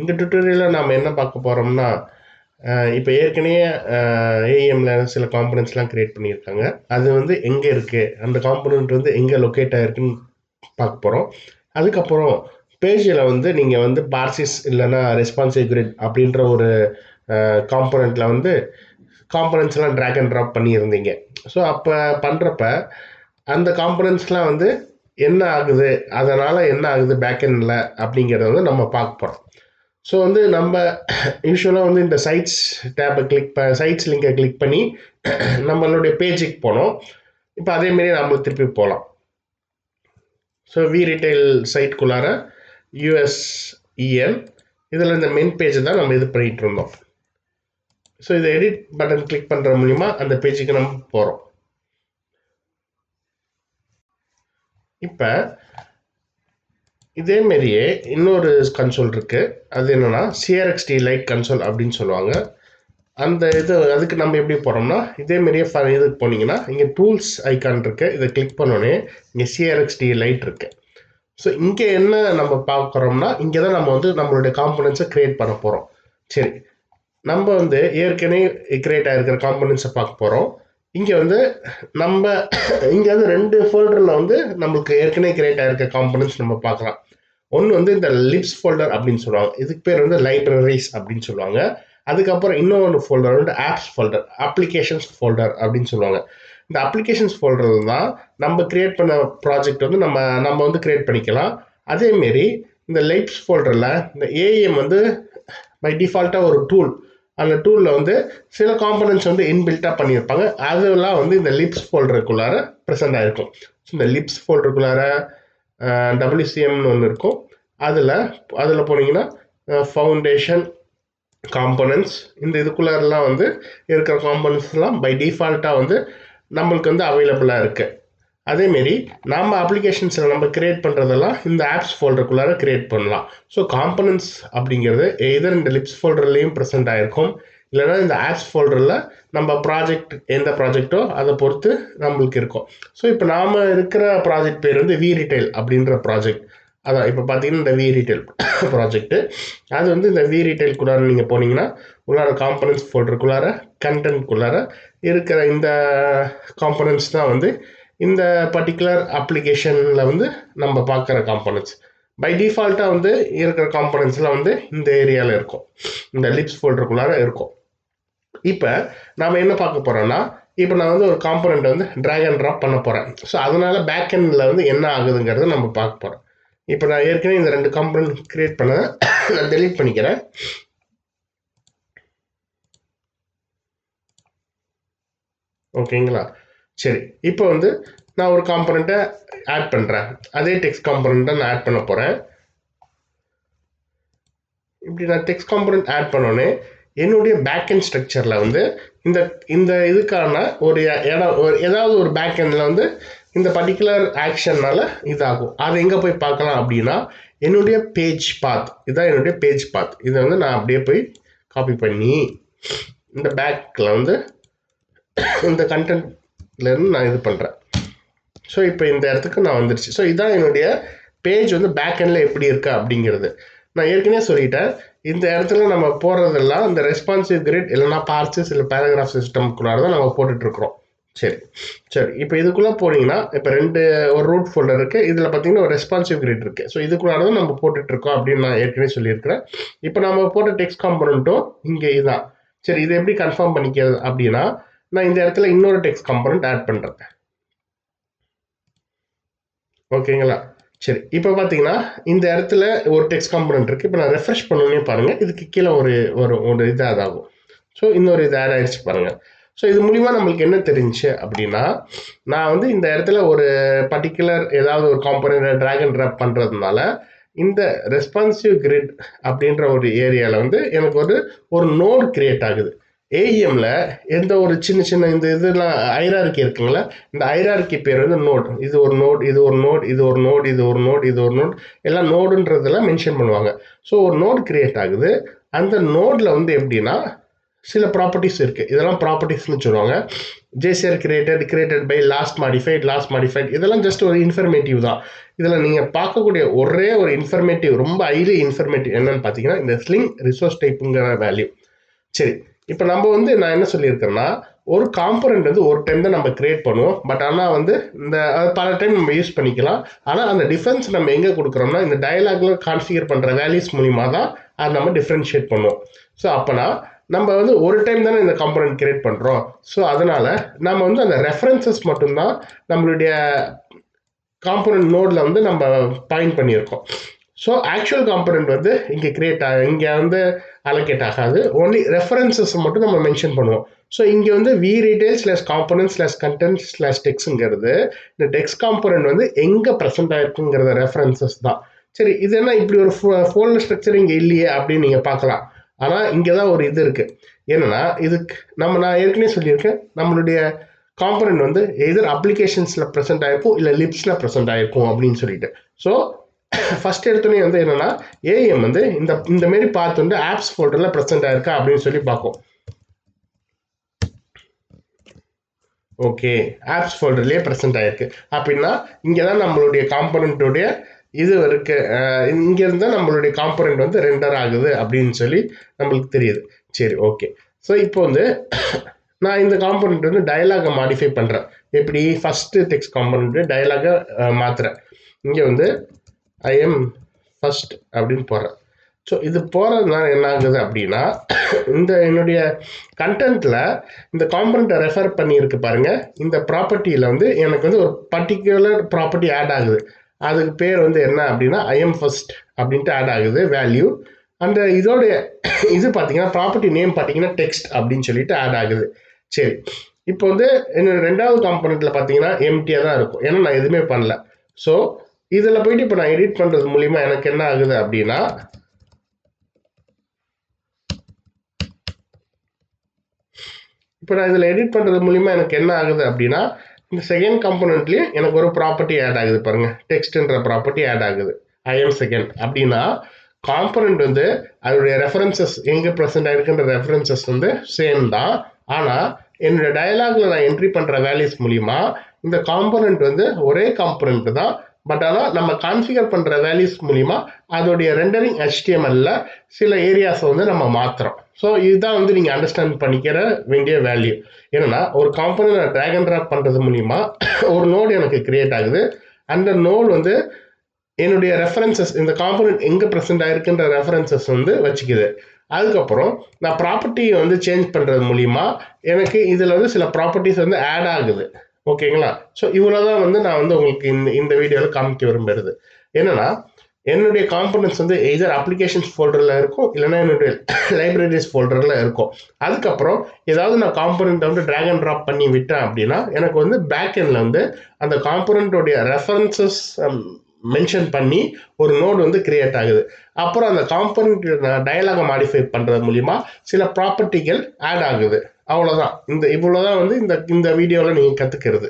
இந்த டியூட்டோரியலில் நாம் என்ன பார்க்க போகிறோம்னா இப்போ ஏற்கனவே ஏஎம்ல சில காம்பனன்ட்ஸ்லாம் க்ரியேட் பண்ணியிருக்காங்க. அது வந்து எங்கே இருக்குது, அந்த காம்பனண்ட் வந்து எங்கே லொக்கேட் ஆகிருக்குன்னு பார்க்க போகிறோம். அதுக்கப்புறம் பேஜில் வந்து நீங்கள் வந்து பார்சிஸ் இல்லைன்னா ரெஸ்பான்சிவ் கிரிட் அப்படின்ற ஒரு காம்பனண்ட்டில் வந்து காம்பனன்ட்ஸ்லாம் ட்ராக் அண்ட் ட்ராப் பண்ணியிருந்தீங்க. ஸோ அப்போ பண்ணுறப்ப அந்த காம்பனன்ட்ஸ்லாம் வந்து என்ன ஆகுது, அதனால் என்ன ஆகுது பேக்கெண்டில் அப்படிங்கிறத வந்து நம்ம பார்க்க போகிறோம். ஸோ வந்து நம்ம யூஸ்வலாக வந்து இந்த சைட்ஸ் டேப்பை சைட்ஸ் லிங்கை கிளிக் பண்ணி நம்மளுடைய பேஜுக்கு போனோம். இப்போ அதேமாரி நம்ம திருப்பி போகலாம். ஸோ வி ரீட்டைல் சைட்குள்ளார யூஎஸ்இஎல் இதில் இந்த மெயின் பேஜை தான் நம்ம இது பண்ணிகிட்டு இருந்தோம். ஸோ இதை எடிட் பட்டன் கிளிக் பண்ணுற மூலிமா அந்த பேஜுக்கு நம்ம போகிறோம். இப்போ இதேமாரியே இன்னொரு கன்சோல் இருக்குது. அது என்னென்னா சிஆர்எக்ஸ்டி லைட் கன்சோல் அப்படின்னு சொல்லுவாங்க. அந்த இது அதுக்கு நம்ம எப்படி போகிறோம்னா இதேமாரியே இதுக்கு போனீங்கன்னா இங்கே டூல்ஸ் ஐக்கான் இருக்குது. இதை கிளிக் பண்ணோன்னே இங்கே சிஆர்எக்ஸ்டி லைட் இருக்குது. ஸோ இங்கே என்ன நம்ம பார்க்குறோம்னா இங்கே தான் நம்ம வந்து நம்மளுடைய காம்பனன்ட்ஸை க்ரியேட் பண்ண போகிறோம். சரி, நம்ம வந்து ஏற்கனவே க்ரியேட் ஆகிருக்கிற காம்பனன்ட்ஸை பார்க்க போகிறோம். இங்கே வந்து நம்ம இங்கே வந்து 2 ஃபோல்டரில் வந்து நம்மளுக்கு ஏற்கனவே க்ரியேட் ஆகிருக்க காம்பனன்ட்ஸ் நம்ம பார்க்கலாம். ஒன்று வந்து இந்த லிப்ஸ் ஃபோல்டர் அப்படின்னு சொல்லுவாங்க. இதுக்கு பேர் வந்து லைப்ரரிஸ் அப்படின்னு சொல்லுவாங்க. அதுக்கப்புறம் இன்னொன்று ஃபோல்டர் வந்து ஆப்ஸ் ஃபோல்டர், அப்ளிகேஷன்ஸ் ஃபோல்டர் அப்படின்னு சொல்லுவாங்க. இந்த அப்ளிகேஷன்ஸ் ஃபோல்டரில் தான் நம்ம க்ரியேட் பண்ண ப்ராஜெக்ட் வந்து நம்ம வந்து க்ரியேட் பண்ணிக்கலாம். அதேமாரி இந்த லிப்ஸ் ஃபோல்டரில் இந்த ஏஎம் வந்து பை டிஃபால்ட்டாக ஒரு டூல், அந்த டூலில் வந்து சில காம்பனன்ட்ஸ் வந்து இன்பில்ட்டாக பண்ணியிருப்பாங்க. அதெல்லாம் வந்து இந்த லிப்ஸ் ஃபோல்டருக்குள்ளார ப்ரெசென்ட் ஆகிருக்கும். ஸோ இந்த லிப்ஸ் ஃபோல்டருக்குள்ளார WCMன்னு ஒன்று இருக்கும். அதில் போனீங்கன்னா ஃபவுண்டேஷன் காம்பனன்ட்ஸ், இந்த இதுக்குள்ளாரெலாம் வந்து இருக்கிற காம்பனன்ட்ஸ்லாம் பை டிஃபால்ட்டாக வந்து நம்மளுக்கு வந்து அவைலபிளாக இருக்குது. அதேமாரி நம்ம அப்ளிகேஷன்ஸில் நம்ம க்ரியேட் பண்ணுறதெல்லாம் இந்த ஆப்ஸ் ஃபோல்டருக்குள்ளார க்ரியேட் பண்ணலாம். ஸோ காம்பனன்ட்ஸ் அப்படிங்கிறது எதர் இந்த லிப்ஸ் ஃபோல்டர்லேயும் ப்ரெசென்ட் ஆகிருக்கும், இல்லைனா இந்த ஆப்ஸ் ஃபோல்டரில் நம்ம ப்ராஜெக்ட் எந்த ப்ராஜெக்டோ அதை பொறுத்து நம்மளுக்கு இருக்கும். ஸோ இப்போ நாம் இருக்கிற ப்ராஜெக்ட் பேர் வந்து வி ரீட்டைல் அப்படின்ற ப்ராஜெக்ட். அதான் இப்போ பார்த்தீங்கன்னா இந்த வி ரீட்டைல் ப்ராஜெக்ட்டு. அது வந்து இந்த வி ரீட்டைல்குள்ளார நீங்கள் போனீங்கன்னா உள்ளார காம்பனன்ட்ஸ் ஃபோல்டருக்குள்ளார கண்டென்ட்குள்ளார இருக்கிற இந்த காம்பனன்ட்ஸ் தான் வந்து இந்த பர்டிகுலர் அப்ளிகேஷனில் வந்து நம்ம பார்க்குற காம்பனன்ட்ஸ். பை டிஃபால்ட்டாக வந்து இருக்கிற காம்பனன்ட்ஸ்லாம் வந்து இந்த ஏரியாவில் இருக்கும், இந்த லிப்ஸ் ஃபோல்டருக்குள்ளார இருக்கும். இப்போ நாம் என்ன பார்க்க போகிறோன்னா, இப்போ நான் வந்து ஒரு காம்பனண்ட்டை வந்து ட்ராக் அண்ட் ட்ராப் பண்ண போகிறேன். ஸோ அதனால் பேக்கெண்டில் வந்து என்ன ஆகுதுங்கிறத நம்ம பார்க்க போகிறோம். இப்போ நான் ஏற்கனவே இந்த 2 காம்பனண்ட் க்ரியேட் பண்ண நான் டெலீட் பண்ணிக்கிறேன். ஓகேங்களா? சரி, இப்போ வந்து நான் ஒரு காம்பனண்ட்டை ஆட் பண்ணுறேன். அதே டெக்ஸ்ட் காம்பனண்ட்டை நான் ஆட் பண்ண போகிறேன். இப்படி நான் டெக்ஸ்ட் காம்பனண்ட் ஆட் பண்ணோன்னே என்னுடைய பேக்கெண்ட் ஸ்ட்ரக்சரில் வந்து இந்த இதுக்கான ஒரு இடம், ஏதாவது ஒரு பேக்கெண்டில் வந்து இந்த பர்டிகுலர் ஆக்ஷன்னால் இதாகும். அதை எங்கே போய் பார்க்கலாம் அப்படின்னா என்னுடைய பேஜ் பாத். இதுதான் என்னுடைய பேஜ் பாத். இதை வந்து நான் அப்படியே போய் காப்பி பண்ணி இந்த பேக்கில் வந்து இந்த கண்டென்ட்லேருந்து நான் இது பண்ணுறேன். ஸோ இப்போ இந்த இடத்துக்கு நான் வந்துடுச்சு. ஸோ இதுதான் என்னுடைய பேஜ் வந்து பேக்கெண்டில் எப்படி இருக்கா அப்படிங்கிறது. நான் ஏற்கனவே சொல்லிட்டேன், இந்த இடத்துல நம்ம போடுறதெல்லாம் இந்த ரெஸ்பான்சிவ் கிரிட் இல்லைனா பார்சஸ் இல்லை பேராகிராஃப் சிஸ்டம்குள்ளார தான் நம்ம போட்டுட்ருக்குறோம். சரி, இப்போ இதுக்குள்ளே போனீங்கன்னா இப்போ ஒரு ரூட் ஃபோல்டர் இருக்குது. இதில் பார்த்தீங்கன்னா ஒரு ரெஸ்பான்சிவ் கிரிட் இருக்குது. ஸோ இதுக்குள்ளார தான் நம்ம போட்டுட்ருக்கோம் அப்படின்னு நான் ஏற்கனவே சொல்லியிருக்கிறேன். இப்போ நம்ம போட்ட டெக்ஸ்ட் காம்பனண்ட்டும் இங்கே இதுதான். சரி, இதை எப்படி கன்ஃபார்ம் பண்ணிக்கிறது அப்படின்னா நான் இந்த இடத்துல இன்னொரு டெக்ஸ்ட் காம்பனண்ட் ஆட் பண்ணுறேன். ஓகேங்களா? சரி, இப்போ பார்த்தீங்கன்னா இந்த இடத்துல ஒரு டெக்ஸ்ட் காம்பனண்ட் இருக்குது. இப்போ நான் ரெஃப்ரெஷ் பண்ணோன்னே பாருங்கள், இதுக்கு கீழே ஒரு இது ஆகும். ஸோ இன்னொரு இது ஆட் ஆகிடுச்சு பாருங்கள். ஸோ இது மூலிமா நம்மளுக்கு என்ன தெரிஞ்சு அப்படின்னா, நான் வந்து இந்த இடத்துல ஒரு பர்டிகுலர் ஏதாவது ஒரு காம்பனண்ட்டை ட்ராக் அண்ட் ட்ராப் பண்ணுறதுனால இந்த ரெஸ்பான்சிவ் கிரிட் அப்படின்ற ஒரு ஏரியாவில் வந்து எனக்கு ஒரு நோட் கிரியேட் ஆகுது. ஏஇஎம்ல எந்த ஒரு சின்ன இந்த இதெல்லாம் ஹைரார்கி இருக்குங்களா, இந்த ஹைரார்கி பேர் வந்து நோட். இது ஒரு நோட், இது ஒரு நோட், இது ஒரு நோட், இது ஒரு நோட், இது ஒரு நோட், எல்லாம் நோடுன்றதெல்லாம் மென்ஷன் பண்ணுவாங்க. ஸோ ஒரு நோட் கிரியேட் ஆகுது. அந்த நோடில் வந்து எப்படின்னா சில ப்ராப்பர்ட்டிஸ் இருக்குது. இதெல்லாம் ப்ராப்பர்ட்டிஸ்னு சொல்லுவாங்க. JCR created by last modified இதெல்லாம் ஜஸ்ட் ஒரு இன்ஃபர்மேட்டிவ் தான். இதில் நீங்கள் பார்க்கக்கூடிய ஒரே ஒரு இன்ஃபர்மேட்டிவ், ரொம்ப ஹைலி இன்ஃபர்மேட்டிவ் என்னன்னு பார்த்தீங்கன்னா இந்த ஸ்லிங் ரிசோர்ஸ் டைப்புங்கிற வேல்யூ. சரி, இப்போ நம்ம வந்து நான் என்ன சொல்லியிருக்கேன்னா, ஒரு காம்பனண்ட் வந்து ஒரு டைம் தான் நம்ம கிரியேட் பண்ணுவோம். பட் ஆனால் வந்து இந்த பல டைம் நம்ம யூஸ் பண்ணிக்கலாம். ஆனால் அந்த டிஃபரன்ஸ் நம்ம எங்கே கொடுக்குறோம்னா இந்த டயலாக்ல கான்ஃபிகர் பண்ணுற வேல்யூஸ் மூலிமா தான் அதை நம்ம டிஃப்ரென்ஷியேட் பண்ணுவோம். ஸோ அப்போனா நம்ம வந்து ஒரு டைம் தானே இந்த காம்பனண்ட் கிரியேட் பண்ணுறோம். ஸோ அதனால் நம்ம வந்து அந்த ரெஃபரன்சஸ் மட்டும்தான் நம்மளுடைய காம்பனண்ட் நோடில் வந்து நம்ம பாயிண்ட் பண்ணியிருக்கோம். ஸோ ஆக்சுவல் காம்பனண்ட் வந்து இங்கே இங்கே வந்து அலோகேட் ஆகாது. ஒன்லி ரெஃபரன்சஸ் மட்டும் நம்ம மென்ஷன் பண்ணுவோம். ஸோ இங்கே வந்து vretail/component/content/textங்கிறது இந்த டெக்ஸ்ட் காம்பனண்ட் வந்து எங்கே ப்ரெசென்ட் ஆயிருக்குங்கிறத ரெஃபரன்சஸ் தான். சரி, இது என்ன இப்படி ஒரு ஃபோல்டர் ஸ்ட்ரக்சர் இங்கே இல்லையே அப்படின்னு நீங்கள் பார்க்கலாம். ஆனால் இங்கே தான் ஒரு இது இருக்குது. என்னன்னா இதுக்கு நான் ஏற்கனவே சொல்லியிருக்கேன், நம்மளுடைய காம்பனண்ட் வந்து எதர் அப்ளிகேஷன்ஸில் ப்ரெசென்ட் ஆயிருக்கும் இல்லை லிப்ஸில் ப்ரெசென்ட் ஆயிருக்கும் அப்படின்னு சொல்லிட்டு. ஸோ ஃபர்ஸ்ட் எடுத்தோடனே வந்து என்னன்னா ஏஎம் வந்து இந்த மாதிரி பார்த்து வந்து ஆப்ஸ் ஃபோல்டரில் ப்ரெசென்ட் ஆயிருக்கா அப்படின்னு சொல்லி பார்க்கும். ஓகே, ஆப்ஸ் ஃபோல்டர்லேயே ப்ரெசென்ட் ஆயிருக்கு அப்படின்னா இங்கே தான் நம்மளுடைய காம்பனண்ட்டுடைய இது இருக்கு. இங்கே இருந்தால் நம்மளுடைய காம்பனண்ட் வந்து ரெண்டர் ஆகுது அப்படின்னு சொல்லி நம்மளுக்கு தெரியுது. சரி, ஓகே. ஸோ இப்போ வந்து நான் இந்த காம்பனண்ட் வந்து டயலாகை மாடிஃபை பண்ணுறேன். எப்படி ஃபஸ்ட்டு டெக்ஸ்ட் காம்பனண்ட்டு டயலாகை மாற்றுறேன். இங்கே வந்து ஐ எம் ஃபர்ஸ்ட் அப்படின்னு போடுறேன். ஸோ இது போகிறதுனால என்ன ஆகுது அப்படின்னா இந்த என்னுடைய கண்டென்ட்டில் இந்த காம்பனண்ட்டை ரெஃபர் பண்ணியிருக்கு பாருங்கள். இந்த ப்ராப்பர்ட்டியில் வந்து எனக்கு வந்து ஒரு பர்டிகுலர் ப்ராப்பர்ட்டி ஆட் ஆகுது. அதுக்கு பேர் வந்து என்ன அப்படின்னா ஐ எம் ஃபர்ஸ்ட் அப்படின்ட்டு ஆட் ஆகுது வேல்யூ. அந்த இதோடைய இது பார்த்தீங்கன்னா ப்ராப்பர்ட்டி நேம் பார்த்தீங்கன்னா டெக்ஸ்ட் அப்படின்னு சொல்லிட்டு ஆட் ஆகுது. சரி, இப்போ வந்து என்னோட ரெண்டாவது காம்பனண்ட்டில் பார்த்தீங்கன்னா எம்டியாக தான் இருக்கும், ஏன்னா நான் எதுவுமே பண்ணல. ஸோ இதில் போயிட்டு இப்போ நான் எடிட் பண்ணுறது மூலிமா எனக்கு என்ன ஆகுது அப்படின்னா இப்போ நான் இதில் எடிட் பண்ணுறது மூலிமா எனக்கு என்ன ஆகுது அப்படின்னா இந்த செகண்ட் காம்பனண்ட்லேயும் எனக்கு ஒரு ப்ராப்பர்ட்டி ஆட் ஆகுது பாருங்கள், டெக்ஸ்ட்ன்ற ப்ராப்பர்ட்டி ஆட் ஆகுது. ஐ எம் செகண்ட் அப்படின்னா காம்பனண்ட் வந்து அதோடைய ரெஃபரன்சஸ் எங்கே ப்ரெசென்ட் ஆகிருக்குன்ற ரெஃபரன்சஸ் வந்து சேம் தான். ஆனால் என்னோட டயலாகில் நான் என்ட்ரி பண்ணுற வேல்யூஸ் மூலிமா இந்த காம்பனண்ட் வந்து ஒரே காம்பனண்ட் தான். பட் ஆனால் நம்ம கான்ஃபிகர் பண்ணுற வேல்யூஸ் மூலிமா அதோடைய ரெண்டரிங் HTML சில ஏரியாஸை வந்து நம்ம மாற்றுறோம். ஸோ இதுதான் வந்து நீங்கள் அண்டர்ஸ்டாண்ட் பண்ணிக்கிற வேண்டிய வேல்யூ. என்னன்னா ஒரு காம்பனண்ட் நான் ட்ராக் அண்ட் ட்ராப் பண்ணுறது மூலிமா ஒரு நோடு எனக்கு கிரியேட் ஆகுது. அந்த நோடு வந்து என்னுடைய ரெஃபரன்சஸ் இந்த காம்பனண்ட் எங்கே ப்ரெசென்ட் ஆகிருக்குன்ற ரெஃபரன்சஸ் வந்து வச்சுக்குது. அதுக்கப்புறம் நான் ப்ராப்பர்ட்டியை வந்து சேஞ்ச் பண்ணுறது மூலிமா எனக்கு இதில் வந்து சில ப்ராப்பர்ட்டிஸ் வந்து ஆட் ஆகுது. ஓகேங்களா? ஸோ இவ்வளோ தான் வந்து நான் வந்து உங்களுக்கு இந்த வீடியோவில் காமிக்க விரும்புகிறது. என்னன்னா என்னுடைய காம்பனன்ட்ஸ் வந்து எதர் அப்ளிகேஷன்ஸ் ஃபோல்டரில் இருக்கும், இல்லைன்னா என்னுடைய லைப்ரரிஸ் ஃபோல்டரில் இருக்கும். அதுக்கப்புறம் ஏதாவது நான் காம்பனண்ட்டை வந்து ட்ராக் அண்ட் ட்ராப் பண்ணி விட்டேன் அப்படின்னா எனக்கு வந்து பேக் எண்டில் வந்து அந்த காம்பனண்ட்டோடைய ரெஃபரன்சஸ் மென்ஷன் பண்ணி ஒரு நோடு வந்து கிரியேட் ஆகுது. அப்புறம் அந்த காம்பனண்ட் டயலாகை மாடிஃபை பண்ணுறது மூலிமா சில ப்ராப்பர்ட்டிகள் ஆட் ஆகுது. அவ்வளோதான். இவ்வளோதான் வந்து இந்த வீடியோவில் நீங்கள் கற்றுக்கிறது.